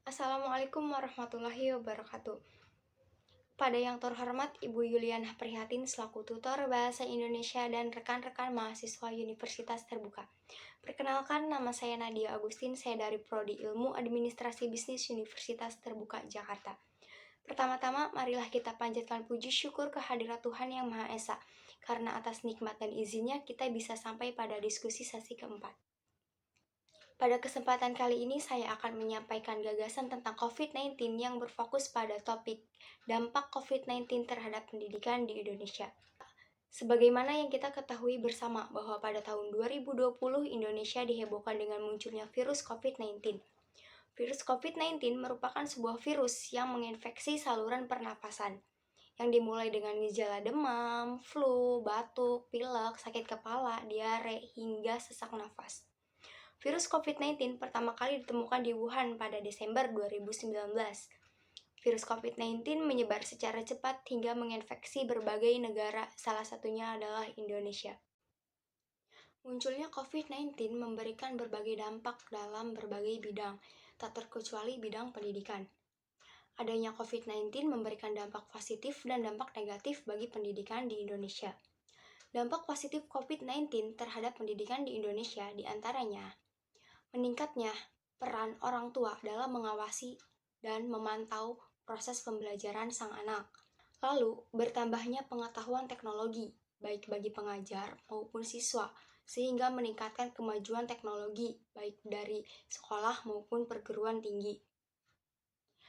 Assalamualaikum warahmatullahi wabarakatuh. Pada yang terhormat Ibu Yuliana Prihatin selaku tutor Bahasa Indonesia dan rekan-rekan mahasiswa Universitas Terbuka. Perkenalkan, nama saya Nadia Agustin, saya dari Prodi Ilmu Administrasi Bisnis Universitas Terbuka Jakarta. Pertama-tama, marilah kita panjatkan puji syukur kehadirat Tuhan Yang Maha Esa, karena atas nikmat dan izinnya kita bisa sampai pada diskusi sesi keempat. Pada kesempatan kali ini saya akan menyampaikan gagasan tentang COVID-19 yang berfokus pada topik dampak COVID-19 terhadap pendidikan di Indonesia. Sebagaimana yang kita ketahui bersama bahwa pada tahun 2020 Indonesia dihebohkan dengan munculnya virus COVID-19. Virus COVID-19 merupakan sebuah virus yang menginfeksi saluran pernapasan, yang dimulai dengan gejala demam, flu, batuk, pilek, sakit kepala, diare, hingga sesak nafas. Virus COVID-19 pertama kali ditemukan di Wuhan pada Desember 2019. Virus COVID-19 menyebar secara cepat hingga menginfeksi berbagai negara, salah satunya adalah Indonesia. Munculnya COVID-19 memberikan berbagai dampak dalam berbagai bidang, tak terkecuali bidang pendidikan. Adanya COVID-19 memberikan dampak positif dan dampak negatif bagi pendidikan di Indonesia. Dampak positif COVID-19 terhadap pendidikan di Indonesia diantaranya meningkatnya peran orang tua dalam mengawasi dan memantau proses pembelajaran sang anak. Lalu, bertambahnya pengetahuan teknologi, baik bagi pengajar maupun siswa, sehingga meningkatkan kemajuan teknologi, baik dari sekolah maupun perguruan tinggi.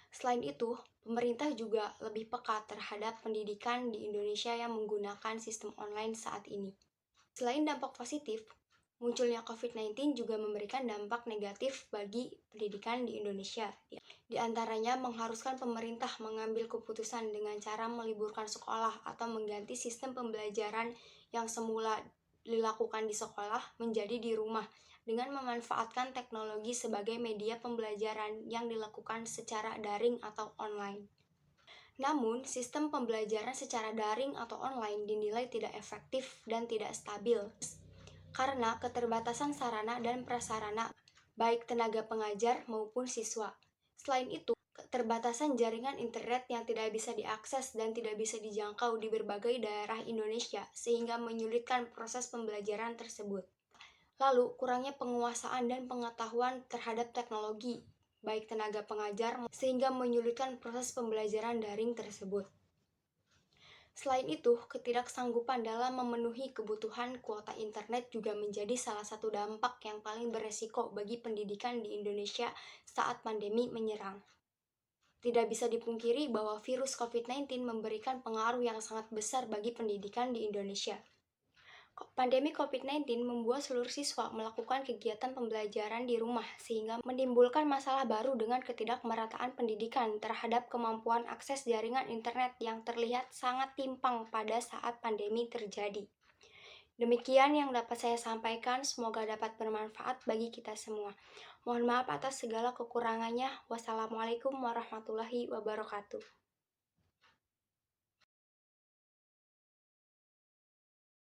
Selain itu, pemerintah juga lebih peka terhadap pendidikan di Indonesia yang menggunakan sistem online saat ini. Selain dampak positif, munculnya COVID-19 juga memberikan dampak negatif bagi pendidikan di Indonesia. Di antaranya mengharuskan pemerintah mengambil keputusan dengan cara meliburkan sekolah atau mengganti sistem pembelajaran yang semula dilakukan di sekolah menjadi di rumah dengan memanfaatkan teknologi sebagai media pembelajaran yang dilakukan secara daring atau online. Namun, sistem pembelajaran secara daring atau online dinilai tidak efektif dan tidak stabil karena keterbatasan sarana dan prasarana, baik tenaga pengajar maupun siswa. Selain itu, keterbatasan jaringan internet yang tidak bisa diakses dan tidak bisa dijangkau di berbagai daerah Indonesia, sehingga menyulitkan proses pembelajaran tersebut. Lalu, kurangnya penguasaan dan pengetahuan terhadap teknologi, baik tenaga pengajar, sehingga menyulitkan proses pembelajaran daring tersebut. Selain itu, ketidaksanggupan dalam memenuhi kebutuhan kuota internet juga menjadi salah satu dampak yang paling beresiko bagi pendidikan di Indonesia saat pandemi menyerang. Tidak bisa dipungkiri bahwa virus COVID-19 memberikan pengaruh yang sangat besar bagi pendidikan di Indonesia. Pandemi COVID-19 membuat seluruh siswa melakukan kegiatan pembelajaran di rumah sehingga menimbulkan masalah baru dengan ketidakmerataan pendidikan terhadap kemampuan akses jaringan internet yang terlihat sangat timpang pada saat pandemi terjadi. Demikian yang dapat saya sampaikan, semoga dapat bermanfaat bagi kita semua. Mohon maaf atas segala kekurangannya. Wassalamualaikum warahmatullahi wabarakatuh.